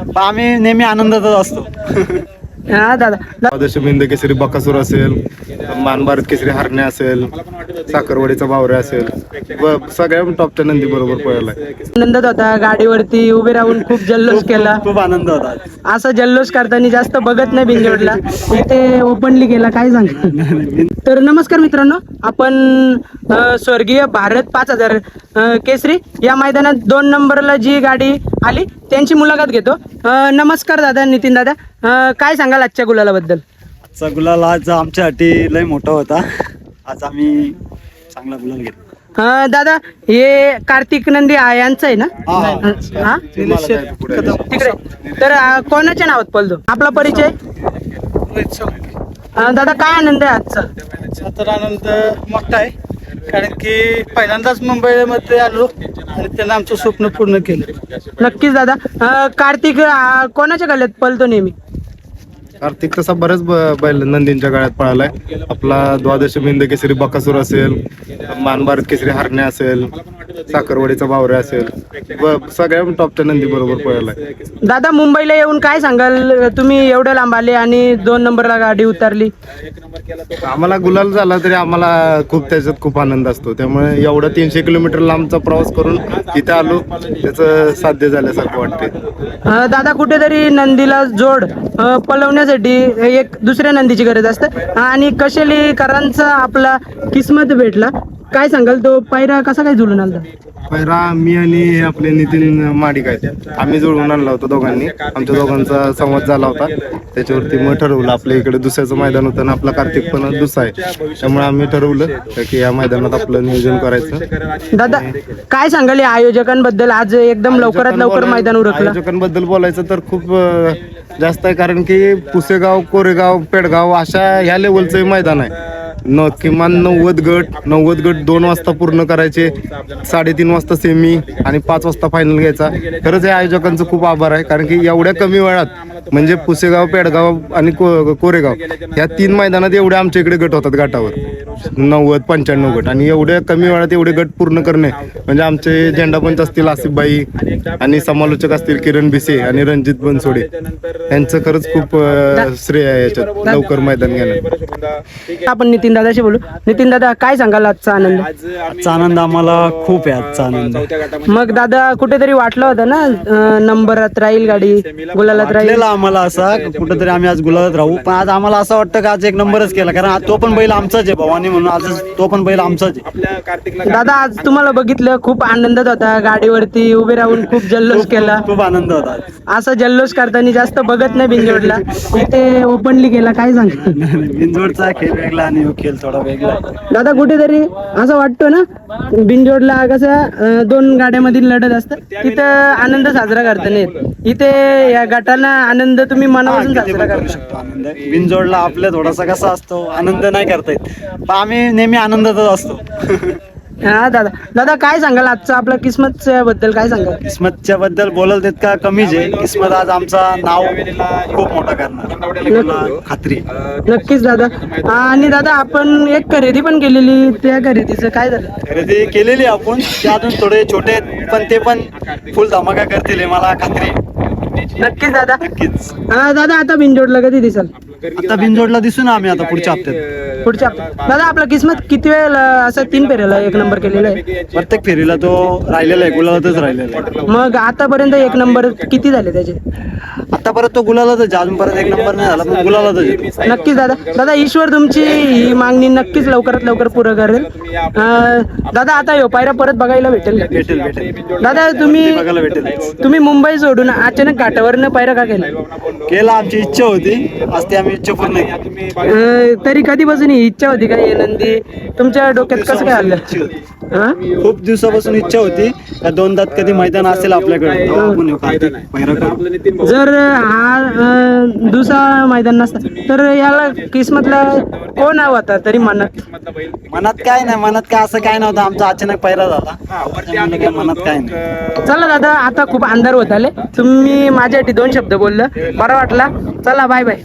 पण आम्ही नेहमी आनंदातच असतो. हा दादा. आदर्श बिंद केसरी बकासूर असेल, मान भारत केसरी हरण्या असेल, साखरवाडीचा बावऱ्या असेल, सगळ्या टॉपच्या नंदी बरोबर पळालाय. आनंदात होता, गाडीवरती उभे राहून खूप जल्लोष केला. खूप आनंद होता. असं जल्लोष करताना जास्त बघत नाही बिंजोडला, इथे ओपनली गेला. काय सांग. तर नमस्कार मित्रांनो, आपण स्वर्गीय भारत 5000 केसरी या मैदानात 2 नंबरला जी गाडी आली त्यांची मुलाखत घेतो. नमस्कार दादा, नितीन दादा. काय सांगाल आजच्या गुलालाबद्दल? आजचा गुलाल आज आमच्यासाठी लय मोठा होता. आज आम्ही चांगला गुलाल घेतला. दादा, हे कार्तिक नंदी यांचं आहे ना? हा तिकडे. तर कोणाच्या नावात पळतो? आपला परिचय दादा. काय आनंद आहे आजचा? तर आनंद मोठा आहे, कारण की पहिल्यांदाच मुंबईमध्ये आलो आणि त्यांना आमचं स्वप्न पूर्ण केलं. नक्कीच दादा. कार्तिक कोणाच्या गल्ल्यात पळतो नेहमी? कार्तिक तसा बरेच बैल नंदींच्या गाड्यात पळालाय. आपला द्वादश बिंद केसरी बकासूर असेल, मान भारत केसरी हरण्या असेल, साखरवाडीचा बावऱ्या असेल, सगळ्या टॉपच्या नंदी बरोबर पळालाय. दादा, मुंबईला येऊन काय सांगाल? तुम्ही एवढे लांब आले आणि 2 नंबरला गाडी उतरली. आम्हाला गुलाल झाला तरी आम्हाला त्याच्यात खूप आनंद असतो. त्यामुळे एवढा 300 किलोमीटर लांबचा प्रवास करून इथे आलो, त्याचं साध्य झाल्यासारखं वाटते. दादा, कुठेतरी नंदीला जोड पळवण्यासाठी एक दुसऱ्या नंदीची गरज असते आणि कशेलीकरांचा आपला किस्मत भेटला. काय सांगाल, तो पायरा कसा काय जुळून आला? पहिला मी आणि आपले नितीन माडिक आहेत, आम्ही जुळवून आणला होता दोघांनी. आमच्या दोघांचा संवाद झाला होता, त्याच्यावरती मग ठरवलं. आपल्या इकडे दुसऱ्याचं मैदान होतं आणि आपला कार्तिक पण दुसरा आहे, त्यामुळे आम्ही ठरवलं की या मैदानात आपलं नियोजन करायचं. दादा, काय सांगाल या आयोजकांबद्दल? आज एकदम लवकरात लवकर मैदान उरकलं. आयोजकांबद्दल बोलायचं तर खूप जास्त आहे, कारण की पुसेगाव, कोरेगाव, पेडगाव अशा ह्या लेवलचं मैदान आहे. किमान 90 गट 2 वाजता पूर्ण करायचे, 3:30 वाजता सेमी आणि 5 वाजता फायनल घ्यायचा. खरंच या आयोजकांचं खूप आभार आहे, कारण की एवढ्या कमी वेळात म्हणजे पुसेगाव, पेडगाव आणि कोरेगाव ह्या 3 मैदानात एवढे आमच्या इकडे गट होतात घाटावर, 90-95 गट, आणि एवढ्या कमी वेळात एवढे गट पूर्ण करणे म्हणजे आमचे झेंडापंच असतील आसिफबाई आणि समालोचक असतील किरण भिसे आणि रणजित बनसोडे, यांचं खरंच खूप श्रेय आहे याच्यात लवकर मैदान घेणं. आपण नितीन दादाशी बोलू. नितीन दादा, काय सांगाल आजचा आनंद? आजचा आनंद आम्हाला खूप आहे. आजचा आनंद मग दादा, कुठेतरी वाटलं होतं ना नंबरात राहील गाडी, गुलालात राहील? आम्हाला असा कुठेतरी आम्ही आज गुलालात राहू, पण आज आम्हाला असं वाटतं की आज 1 नंबरच केला, कारण तो पण बैल आमचाच आहे भवानी म्हणून. आज तो पण बैल आमचाच आहे. दादा, आज तुम्हाला बघितलं, खूप आनंदात होता, गाडीवरती उभे राहून खूप जल्लोष केला. खूप आनंद होता. असं जल्लोष करताना जास्त बघत नाही बिंजोडला, इथे ओपनली गेला. काय सांग. बिंजोडचा खेळ वेगळा आणि खेळ थोडा वेगळा. दादा, कुठेतरी असं वाटतं ना बिंजोडला कसं 2 गाड्यामधील लढत असतं, तिथं आनंद साजरा करता नाही येत. इथे या गटाला आनंद तुम्ही मनापासून साजरा करू शकता. आनंद बिनजोडला आपल्या थोडासा कसा असतो, आनंद नाही करता येत, पण आम्ही नेहमी आनंदातच असतो. हा दादा. दादा, काय सांगाल आजचा आपला किस्मतच्या बद्दल? काय सांगाल? किस्मतच्या बद्दल बोलाल तितका कमीच आहे. किस्मत आज आमचा नाव खूप मोठा करणार, खात्री. नक्कीच दादा. आणि दादा, आपण एक खरेदी पण केलेली, त्या खरेदीचं काय झालं? खरेदी केलेली आपण, ते अजून थोडे छोटे आहेत, पण ते पण फुल धमाका करतील हे मला खात्री. नक्कीच दादा. नक्कीच. दादा, आता बिनजोडला कधी दिसाल? आता बिनजोडला दिसू ना आम्ही आता पुढच्या हप्त्यात. पुढच्या दादा, आपला किस्मत किती वेळ असं 3 फेऱ्याला 1 नंबर केलेला आहे? प्रत्येक फेरीला तो राहिलेला आहे, गुलालातच राहिलेला आहे. मग आतापर्यंत 1 नंबर किती झाले त्याचे? आतापर्यंत तो गुलालातच, अजून परत 1 नंबर नाही झाला, पण गुलालातच येतो. नक्कीच दादा. दादा, ईश्वर तुमची ही मागणी नक्कीच लवकरात लवकर पुरं करेल. दादा, आता यो पायरा परत बघायला भेटेल? भेटेल. दादा, बघायला भेटेल. तुम्ही मुंबई सोडून अचानक घाटावरनं पायरा का केला? आमची इच्छा होती, आज ती आम्ही इच्छा पूर्ण केली. तरी कधीपासून ही इच्छा होती का? नंदी तुमच्या डोक्यात कसं काय आलं? खूप दिवसापासून इच्छा होती का 2 दात कधी मैदान असेल आपल्याकडे, जर हा दुसरा मैदान नसता तर याला किस्मतला कोण नाव होता तरी मनात काय नाही, मनात काय असं काय नव्हतं. आमचा अचानक पैरा झाला, मनात काय नाही. चला दादा, आता खूप अंधार होत आले, तुम्ही माझ्यासाठी 2 शब्द बोललं, बरं वाटला. चला, बाय बाय.